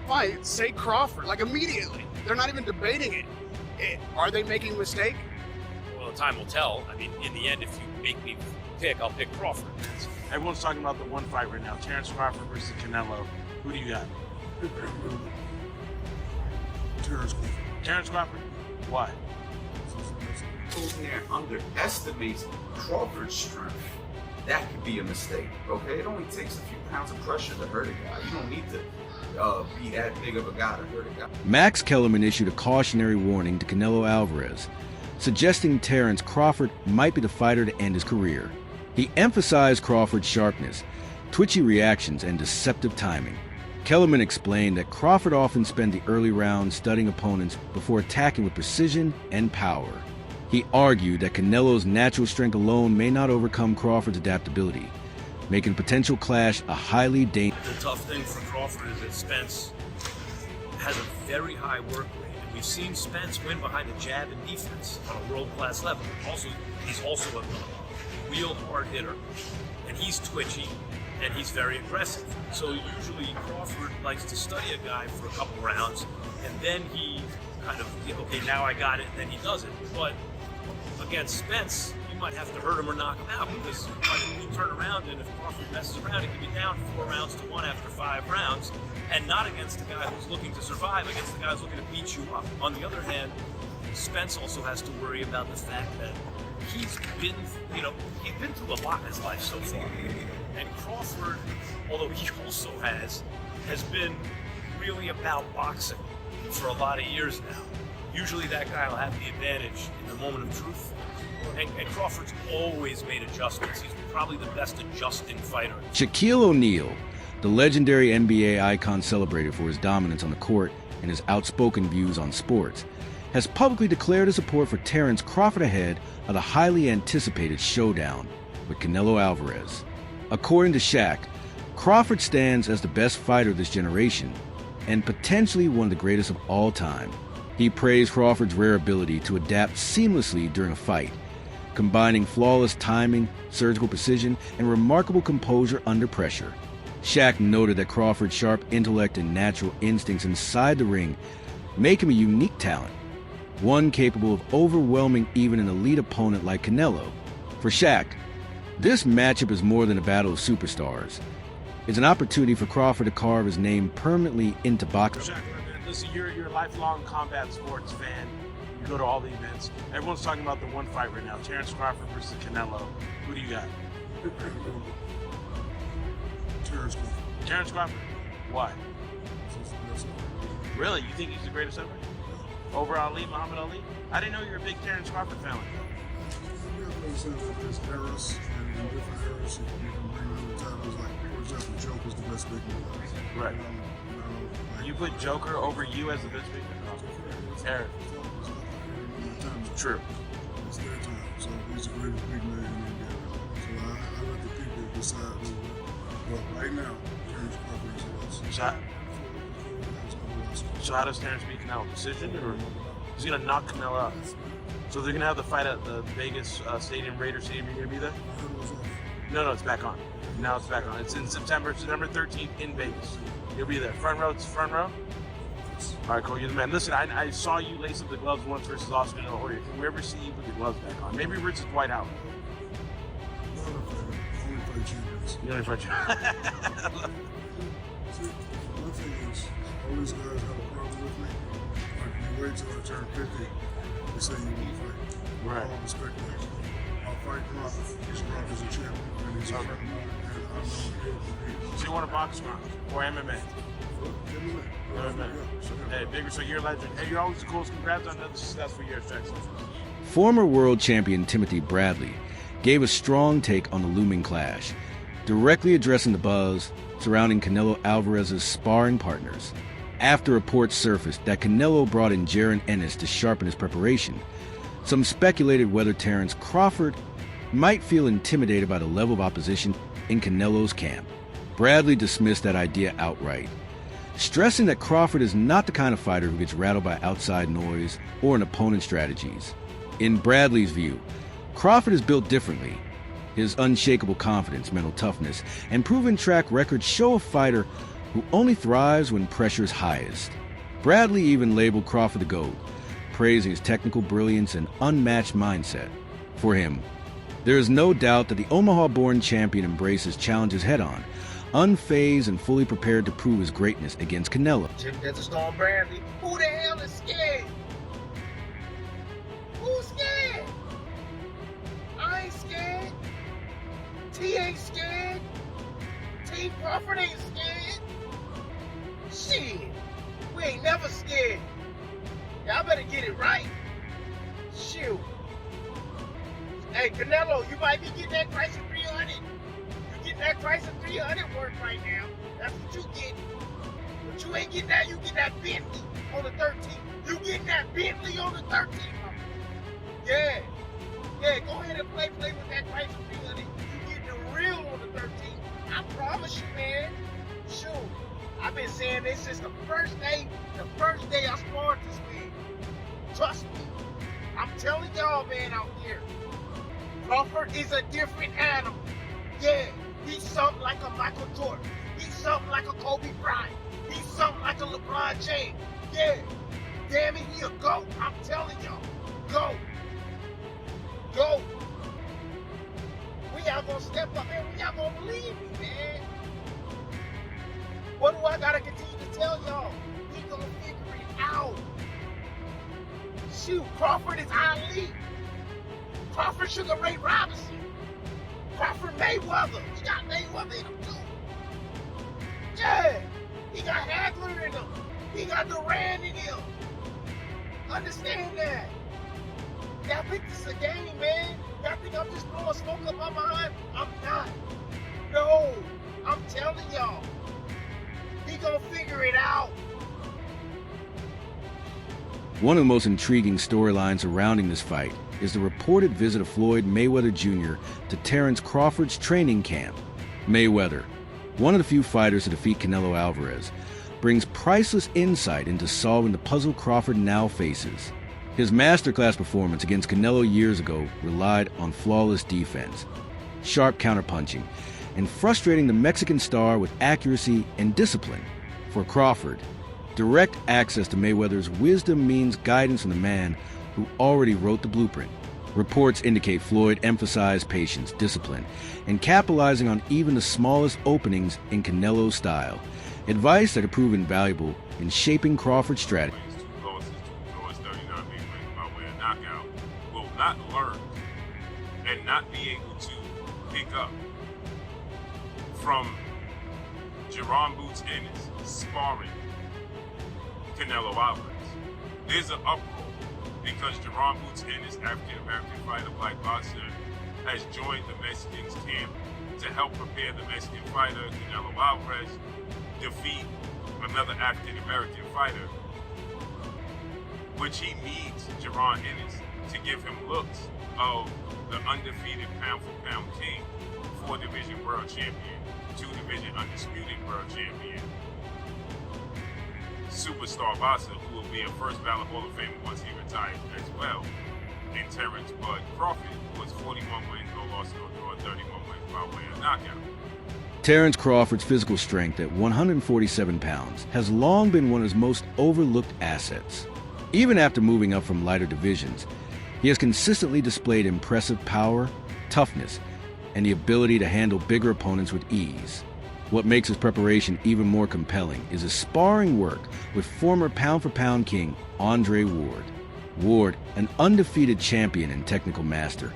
fight, say Crawford, like immediately. They're not even debating it. Are they making a mistake? Well, time will tell. I mean, in the end, if you make me pick, I'll pick Crawford. Everyone's talking about the one fight right now, Terence Crawford versus Canelo. Who do you got? Terence Crawford. Terence Crawford? Why? There underestimates Crawford's strength. That could be a mistake, okay? It only takes a few pounds of pressure to hurt a guy. You don't need to be that big of a guy to hurt a guy. Max Kellerman issued a cautionary warning to Canelo Alvarez, suggesting Terence Crawford might be the fighter to end his career. He emphasized Crawford's sharpness, twitchy reactions, and deceptive timing. Kellerman explained that Crawford often spent the early rounds studying opponents before attacking with precision and power. He argued that Canelo's natural strength alone may not overcome Crawford's adaptability, making a potential clash a highly dangerous. The tough thing for Crawford is that Spence has a very high work rate, and we've seen Spence win behind a jab and defense on a world-class level. He's also a real hard hitter, and he's twitchy, and he's very aggressive. So usually Crawford likes to study a guy for a couple rounds, and then he kind of, okay, now I got it, and then he does it. But against Spence, you might have to hurt him or knock him out, because you turn around, and if Crawford messes around, he can be down 4-1 after 5 rounds, and not against the guy who's looking to survive, against the guy who's looking to beat you up. On the other hand, Spence also has to worry about the fact that he's been through a lot in his life so far. And Crawford, although he also has been really about boxing for a lot of years now. Usually that guy will have the advantage in the moment of truth. And Crawford's always made adjustments. He's probably the best adjusting fighter. Shaquille O'Neal, the legendary NBA icon celebrated for his dominance on the court and his outspoken views on sports, has publicly declared his support for Terence Crawford ahead of the highly anticipated showdown with Canelo Alvarez. According to Shaq, Crawford stands as the best fighter of this generation and potentially one of the greatest of all time. He praised Crawford's rare ability to adapt seamlessly during a fight, combining flawless timing, surgical precision, and remarkable composure under pressure. Shaq noted that Crawford's sharp intellect and natural instincts inside the ring make him a unique talent, one capable of overwhelming even an elite opponent like Canelo. For Shaq, this matchup is more than a battle of superstars. It's an opportunity for Crawford to carve his name permanently into boxing. Shaq, listen, you're a lifelong combat sports fan. You go to all the events. Everyone's talking about the one fight right now, Terence Crawford versus Canelo. Who do you got? Terence Crawford. Terence Crawford? Why? Really? You think he's the greatest ever? Over Ali, Muhammad Ali? I didn't know you were a big Terence Crawford fan like that. There's eras, and in different eras, you can bring other titles. Like, for example, Joker's the best big man. Right. You put Joker over you as the best big man? No. Eric. True. It's their time. So he's the greatest big man in the NBA. So I let the people decide who. But right now, Terence Crawford is the best. So how does Terence beat Canelo? Decision, or is he gonna knock Canelo out? So they're gonna have the fight at the Vegas Stadium, Raider Stadium. You're gonna be there? No, it's back on. Now it's back on. It's in September 13th in Vegas. You'll be there. Front row. All right, cool. You're the man. Listen, I saw you lace up the gloves once versus Oscar De La Hoya. Can we ever see you put the gloves back on? Maybe versus Dwight Howard. Only fight champions. You only fight champions. See, one thing is, all these guys have a problem with me. Like, you wait till I turn 50, they say you won't fight. Right. All respect that. I'll fight Crawford. Crawford's a champion, and he's a friend of mine, and I know he'll compete. So you want to box or MMA? MMA. Hey, bigger, so you're a legend. Hey, you're always the coolest. Congrats on another successful year, Jackson. Former world champion Timothy Bradley gave a strong take on the looming clash, directly addressing the buzz surrounding Canelo Alvarez's sparring partners. After reports surfaced that Canelo brought in Jaron Ennis to sharpen his preparation, some speculated whether Terence Crawford might feel intimidated by the level of opposition in Canelo's camp. Bradley dismissed that idea outright, stressing that Crawford is not the kind of fighter who gets rattled by outside noise or an opponent's strategies. In Bradley's view, Crawford is built differently. His unshakable confidence, mental toughness, and proven track record show a fighter who only thrives when pressure's highest. Bradley even labeled Crawford the GOAT, praising his technical brilliance and unmatched mindset. For him, there is no doubt that the Omaha-born champion embraces challenges head-on, unfazed and fully prepared to prove his greatness against Canelo. Jim Desert Storm Bradley. Who the hell is scared? Who's scared? I ain't scared. T ain't scared. T Crawford ain't scared. Shit, we ain't never scared. Y'all better get it right. Shoot. Hey, Canelo, you might be getting that price of 300. You getting that price of 300 work right now. That's what you get. But you ain't getting that. You get that Bentley on the 13th. You getting that Bentley on the 13th. Yeah. Yeah, go ahead and play with that price of 300. You getting the real on the 13th. I promise you, man. Shoot. I've been saying this since the first day I sparred this man. Trust me. I'm telling y'all, man, out there. Crawford is a different animal. Yeah, he's something like a Michael Jordan. He's something like a Kobe Bryant. He's something like a LeBron James. Yeah, damn it, he a GOAT. I'm telling y'all. Go. Go. We y'all gonna step up, man. We y'all gonna believe me, man. What do I gotta continue to tell y'all? We gonna figure it out. Shoot, Crawford is Ali. Crawford Sugar Ray Robinson. Crawford Mayweather. He got Mayweather in him too. Yeah. He got Hagler in him. He got Duran in him. Understand that. Y'all think this is a game, man. Y'all think I'm just blowing smoke up my behind? I'm not. No. I'm telling y'all. He gonna figure it out. One of the most intriguing storylines surrounding this fight is the reported visit of Floyd Mayweather Jr. to Terence Crawford's training camp. Mayweather, one of the few fighters to defeat Canelo Alvarez, brings priceless insight into solving the puzzle Crawford now faces. His masterclass performance against Canelo years ago relied on flawless defense, sharp counterpunching, and frustrating the Mexican star with accuracy and discipline. For Crawford, direct access to Mayweather's wisdom means guidance from the man who already wrote the blueprint. Reports indicate Floyd emphasized patience, discipline, and capitalizing on even the smallest openings in Canelo's style. Advice that had proven valuable in shaping Crawford's strategy. 2 losses, 2 draws, 39 big wins by way of knockout. Will not learn and not be able to pick up from Jerron Boots Ennis sparring Canelo Alvarez. There's an uproar because Jerron Boots Ennis, African-American fighter, black boxer, has joined the Mexicans camp to help prepare the Mexican fighter, Canelo Alvarez, defeat another African-American fighter, which he needs Jerron Ennis to give him looks of the undefeated pound-for-pound king, 4-division world champion, 2-division undisputed world champion, superstar boxer who will be a first ballot Hall of Famer once he retires as well. And Terence Bud Crawford was 41 wins, no loss, no draw, 31 wins by way of knockout. Terence Crawford's physical strength at 147 pounds has long been one of his most overlooked assets. Even after moving up from lighter divisions, he has consistently displayed impressive power, toughness, and the ability to handle bigger opponents with ease. What makes his preparation even more compelling is his sparring work with former pound-for-pound king Andre Ward. Ward, an undefeated champion and technical master,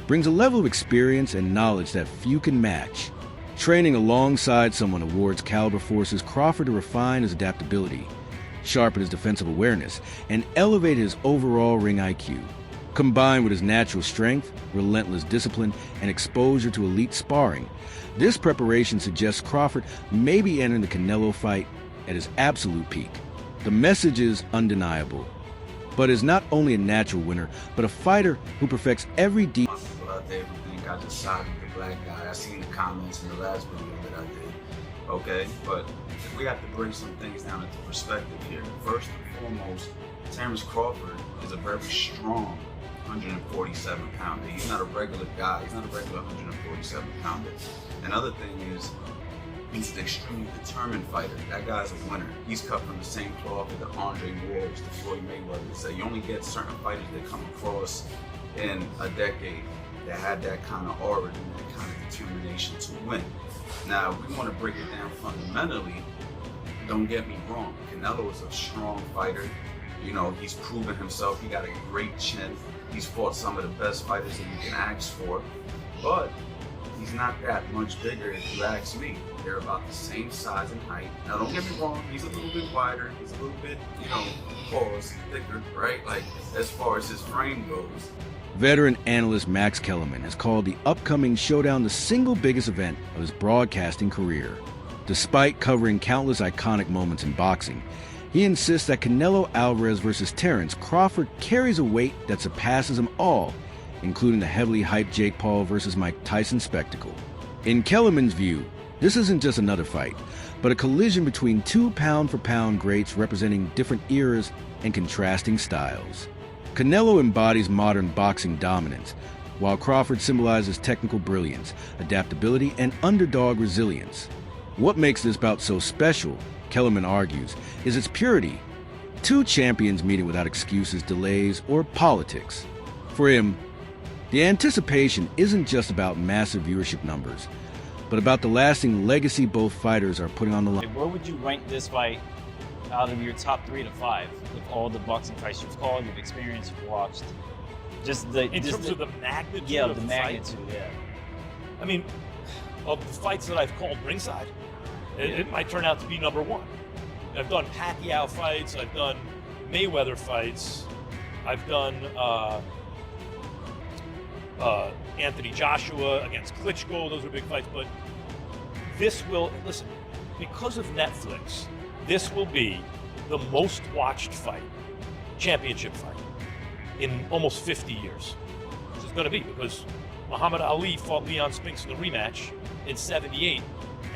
brings a level of experience and knowledge that few can match. Training alongside someone of Ward's caliber forces Crawford to refine his adaptability, sharpen his defensive awareness, and elevate his overall ring IQ. Combined with his natural strength, relentless discipline, and exposure to elite sparring, this preparation suggests Crawford may be entering the Canelo fight at his absolute peak. The message is undeniable, but is not only a natural winner, but a fighter who perfects every People out there who think I just sided with the black guy. I seen the comments in the last video that I did. Okay, but we have to bring some things down into perspective here. First and foremost, Terence Crawford is a very strong 147 pounder. He's not a regular guy. He's not a regular 147 pounder. Another thing is, He's an extremely determined fighter. That guy's a winner. He's cut from the same cloth as the Andre Wars, the Floyd Mayweather. So you only get certain fighters that come across in a decade that had that kind of aura and that kind of determination to win. Now, we want to break it down fundamentally. Don't get me wrong. Canelo is a strong fighter. You know, he's proven himself. He got a great chin. He's fought some of the best fighters that you can ask for. But he's not that much bigger if you ask me. They're about the same size and height. Now, don't get me wrong. He's a little bit wider. He's a little bit, you know, pause, thicker, right? Like, as far as his frame goes. Veteran analyst Max Kellerman has called the upcoming showdown the single biggest event of his broadcasting career. Despite covering countless iconic moments in boxing, he insists that Canelo Alvarez versus Terence Crawford carries a weight that surpasses them all, including the heavily hyped Jake Paul versus Mike Tyson spectacle. In Kellerman's view, this isn't just another fight, but a collision between two pound-for-pound greats representing different eras and contrasting styles. Canelo embodies modern boxing dominance, while Crawford symbolizes technical brilliance, adaptability, and underdog resilience. What makes this bout so special, Kellerman argues, is its purity. Two champions meeting without excuses, delays, or politics. For him, the anticipation isn't just about massive viewership numbers, but about the lasting legacy both fighters are putting on the line. Where would you rank this fight out of your top 3 to 5 with all the boxing fights you've called, you've experienced, you've watched? In terms of the magnitude yeah, of the magnitude, yeah. I mean, of the fights that I've called ringside, it might turn out to be number 1. I've done Pacquiao fights, I've done Mayweather fights, I've done Anthony Joshua against Klitschko, those are big fights, but this will, listen, because of Netflix, this will be the most watched fight, championship fight, in almost 50 years. This is going to be because Muhammad Ali fought Leon Spinks in the rematch in '78,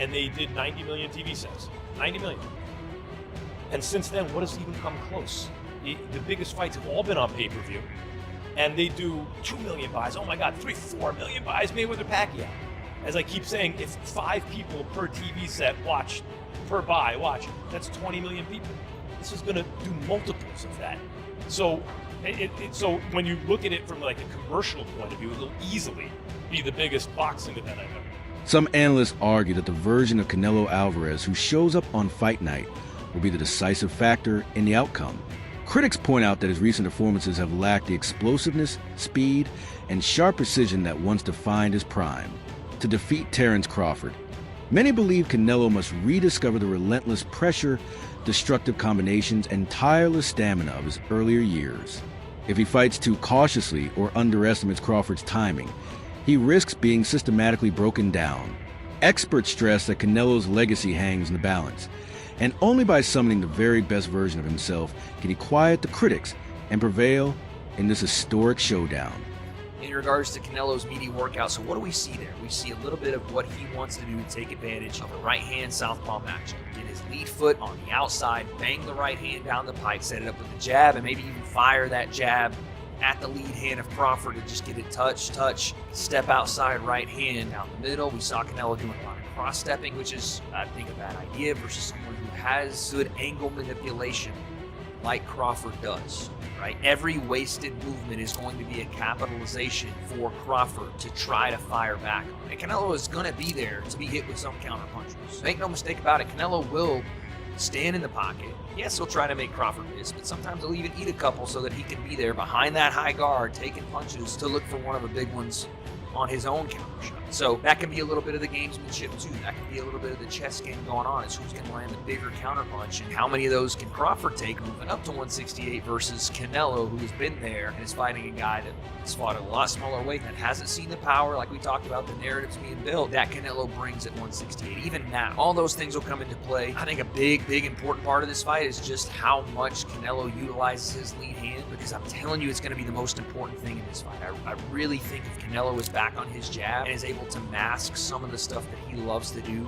and they did 90 million TV sets. 90 million. And since then, what has even come close? The biggest fights have all been on pay-per-view, and they do 2 million buys. Oh my God, 3-4 million buys, Mayweather Pacquiao. As I keep saying, if 5 people per TV set watch, per buy, watch, that's 20 million people. This is going to do multiples of that. So, so when you look at it from like a commercial point of view, it'll easily be the biggest boxing event I've ever. Some analysts argue that the version of Canelo Alvarez who shows up on fight night will be the decisive factor in the outcome. Critics point out that his recent performances have lacked the explosiveness, speed, and sharp precision that once defined his prime. To defeat Terence Crawford, many believe Canelo must rediscover the relentless pressure, destructive combinations, and tireless stamina of his earlier years. If he fights too cautiously or underestimates Crawford's timing, he risks being systematically broken down. Experts stress that Canelo's legacy hangs in the balance, and only by summoning the very best version of himself can he quiet the critics and prevail in this historic showdown. In regards to Canelo's meaty workout, so what do we see there? We see a little bit of what he wants to do to take advantage of a right-hand southpaw matchup. Get his lead foot on the outside, bang the right hand down the pike, set it up with the jab, and maybe even fire that jab at the lead hand of Crawford to just get it touch, step outside right hand down the middle. We saw Canelo doing a lot of cross-stepping, which is, I think, a bad idea versus someone who has good angle manipulation like Crawford does, right? Every wasted movement is going to be a capitalization for Crawford to try to fire back on. And Canelo is going to be there to be hit with some counter punches. Make no mistake about it, Canelo will stand in the pocket. Yes, he'll try to make Crawford miss, but sometimes he'll even eat a couple so that he can be there behind that high guard, taking punches to look for one of the big ones on his own counter shot. So that can be a little bit of the gamesmanship too. That can be a little bit of the chess game going on. Is who's going to land the bigger counter punch and how many of those can Crawford take moving up to 168 versus Canelo, who has been there and is fighting a guy that has fought at a lot smaller weight that hasn't seen the power, like we talked about, the narratives being built that Canelo brings at 168. Even now, all those things will come into play. I think a big important part of this fight is just how much Canelo utilizes his lead hand, because I'm telling you, it's going to be the most important thing in this fight. I really think if Canelo is back on his jab and is able to mask some of the stuff that he loves to do,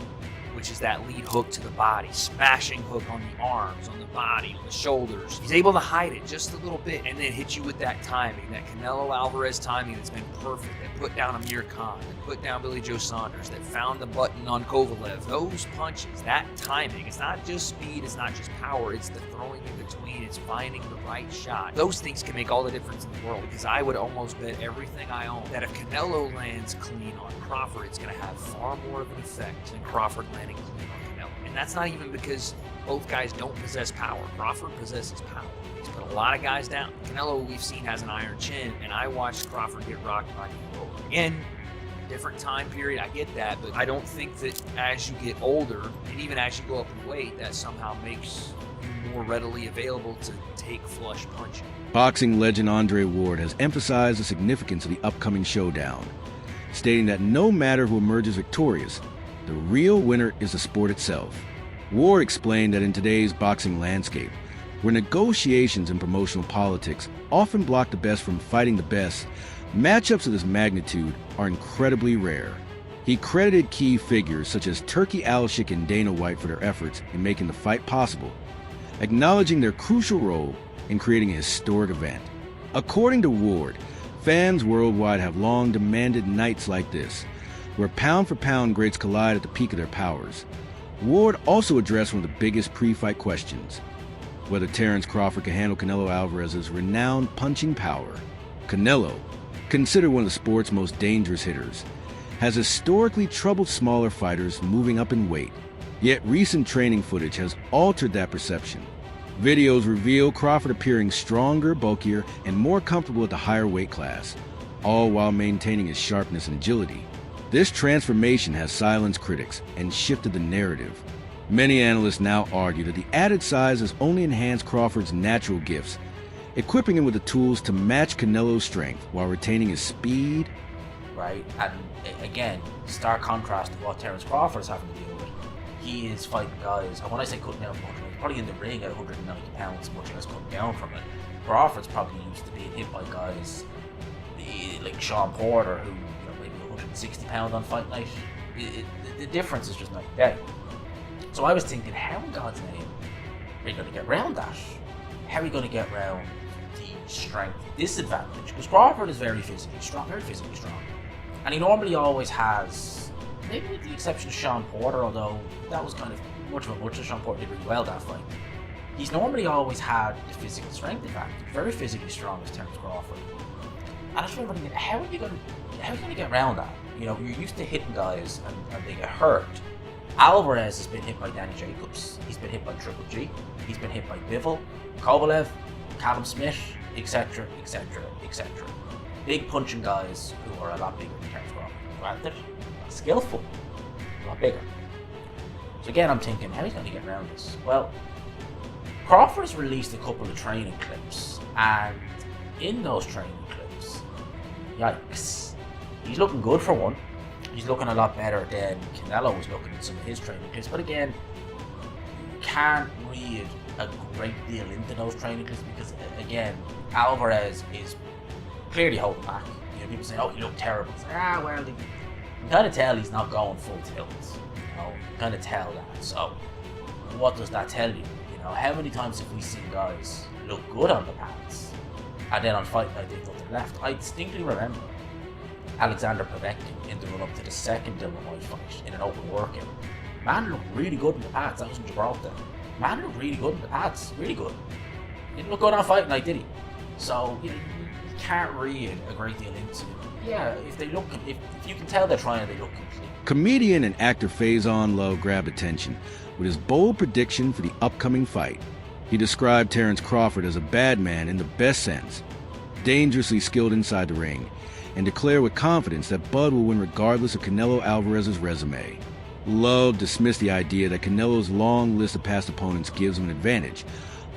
which which is that lead hook to the body, smashing hook on the arms, on the body, on the shoulders. He's able to hide it just a little bit and then hit you with that timing, that Canelo Alvarez timing that's been perfect, that put down Amir Khan, that put down Billy Joe Saunders, that found the button on Kovalev. Those punches, that timing, it's not just speed, it's not just power, it's the throwing in between, it's finding the right shot. Those things can make all the difference in the world, because I would almost bet everything I own that if Canelo lands clean on Crawford, it's going to have far more of an effect than Crawford landing clean on Canelo. And that's not even because both guys don't possess power. Crawford possesses power. He's put a lot of guys down. Canelo, we've seen, has an iron chin, and I watched Crawford get rocked by Canelo. Again, different time period, I get that, but I don't think that as you get older, and even as you go up in weight, that somehow makes you more readily available to take flush punching. Boxing legend Andre Ward has emphasized the significance of the upcoming showdown, stating that no matter who emerges victorious, the real winner is the sport itself. Ward explained that in today's boxing landscape, where negotiations and promotional politics often block the best from fighting the best, matchups of this magnitude are incredibly rare. He credited key figures such as Turki Alshik and Dana White for their efforts in making the fight possible, acknowledging their crucial role in creating a historic event. According to Ward, fans worldwide have long demanded nights like this, where pound-for-pound greats collide at the peak of their powers. Ward also addressed one of the biggest pre-fight questions: whether Terence Crawford can handle Canelo Alvarez's renowned punching power. Canelo, considered one of the sport's most dangerous hitters, has historically troubled smaller fighters moving up in weight. Yet recent training footage has altered that perception. Videos reveal Crawford appearing stronger, bulkier, and more comfortable at the higher weight class, all while maintaining his sharpness and agility. This transformation has silenced critics and shifted the narrative. Many analysts now argue that the added size has only enhanced Crawford's natural gifts, equipping him with the tools to match Canelo's strength while retaining his speed. Right, and again, stark contrast to what Terence Crawford is having to deal with. He is fighting guys, and when I say cutting down, he's probably in the ring at 190 pounds, much less cutting down from it. Crawford's probably used to being hit by guys like Sean Porter, who maybe 160 pounds on fight night. The difference is just night and day. So I was thinking, how in God's name are you going to get around that? How are you going to get around the strength disadvantage? Because Crawford is very physically strong, and he normally always has, maybe with the exception of Sean Porter, although that was kind of much of Sean Porter did really well that fight. He's normally always had the physical strength advantage, very physically strong as Terence Crawford. And I just remember thinking, how are you going to get around that? You're used to hitting guys and they get hurt. Alvarez has been hit by Danny Jacobs, he's been hit by Triple G, he's been hit by Bivol, Kovalev, Callum Smith, etc., etc., etc. Big punching guys who are a lot bigger than Terence Crawford. Granted, skillful, a lot bigger. So again, I'm thinking, how are you going to get around this? Well, Crawford has released a couple of training clips, and in those training clips, yikes, he's looking good for one. He's looking a lot better than Canelo was looking in some of his training clips. But again, you can't read a great deal into those training clips because, again, Alvarez is clearly holding back. People say, "Oh, he looked terrible." It's like, well, you can kind of tell he's not going full tilt. You can kind of tell that. So, what does that tell you? How many times have we seen guys look good on the pads, and then on fight night they've done their left? I distinctly remember Alexander Povetkin in the run-up to the second Dillian White fight in an open workout. Man looked really good in the pads. That was in Gibraltar. Man looked really good in the pads. Really good. He didn't look good on fight night, did he? So, you can't read a great deal into it. Yeah, if you can tell they're trying, they look complete. Comedian and actor Faison Love grabbed attention with his bold prediction for the upcoming fight. He described Terence Crawford as a bad man in the best sense, dangerously skilled inside the ring, and declared with confidence that Bud will win regardless of Canelo Alvarez's resume. Love dismissed the idea that Canelo's long list of past opponents gives him an advantage,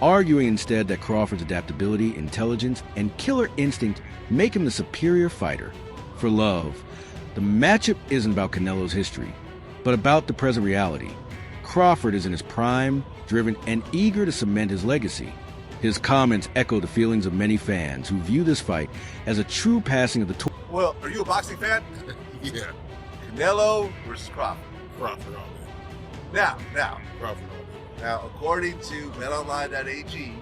arguing instead that Crawford's adaptability, intelligence, and killer instinct make him the superior fighter. For Love, the matchup isn't about Canelo's history, but about the present reality. Crawford is in his prime, driven, and eager to cement his legacy. His comments echo the feelings of many fans who view this fight as a true passing of the torch. Well, are you a boxing fan? Yeah. Canelo versus Crawford. Crawford all day. Now, Crawford all day. Now, according to BetOnline.ag,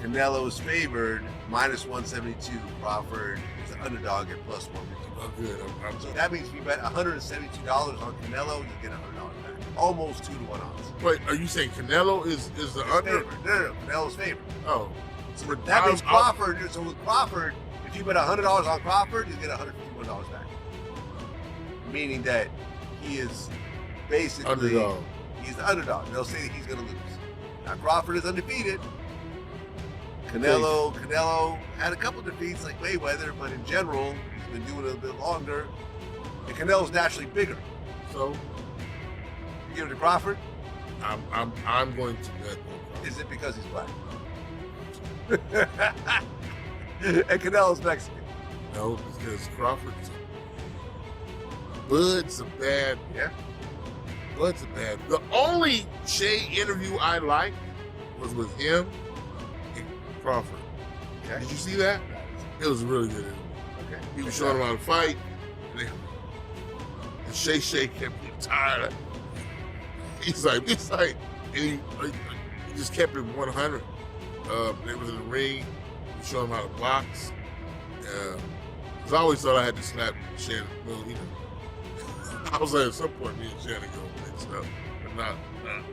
Canelo is favored -172. Crawford is an underdog at +150. Oh, good. So that means if you bet $172 on Canelo, you get $100 back. Almost 2-to-1 odds. Wait, are you saying Canelo is the under? Favored. No, Canelo's favored. Oh, So that means Crawford. So with Crawford, if you bet $100 on Crawford, you get $151 back. Meaning that he is basically Underdog. He's the underdog. They'll say that he's going to lose. Now Crawford is undefeated. Canelo had a couple defeats like Mayweather, but in general, he's been doing it a bit longer. And Canelo's naturally bigger. So you give it to Crawford? I'm going to bet on Crawford. Is it because he's black? And Canelo's Mexican. No, because Crawford's Bud's a bad. Yeah. Bud's a bad. The only Shea interview I liked was with him and Crawford. Okay. Did you see that? It was a really good interview. Okay. He was showing him how to fight, and Shea kept getting tired. He's like, and he just kept it 100. They was in the ring. He was showing him how to box. Because I always thought I had to slap Shannon. Well, you know, I was like, at some point, me and Shannon go mixed up, but not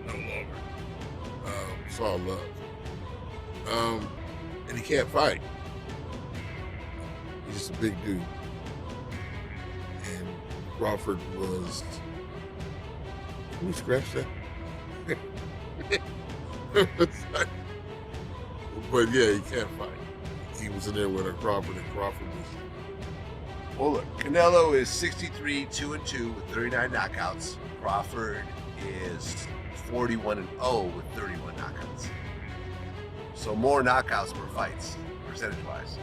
no longer. It's all love. And he can't fight. He's just a big dude. And Crawford was. Can we scratch that? But yeah, he can't fight. He was in there with Crawford, and Crawford was. Well, look, Canelo is 63, 2-2 with 39 knockouts. Crawford is 41-0 with 31 knockouts. So more knockouts per fights, percentage-wise.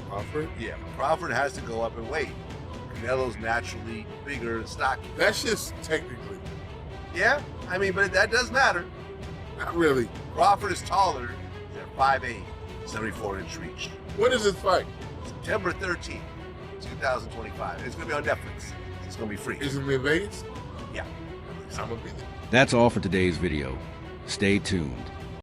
Crawford? Yeah, but Crawford has to go up in weight. Canelo's naturally bigger and stocky. That's just technically. Yeah, I mean, but that does matter. Not really. Crawford is taller. He's at 5'8", 74-inch reach. When is this fight? September 13th, 2025. It's going to be on Netflix. It's going to be free. Is it in Vegas? Yeah. I'm going to be there. That's all for today's video. Stay tuned.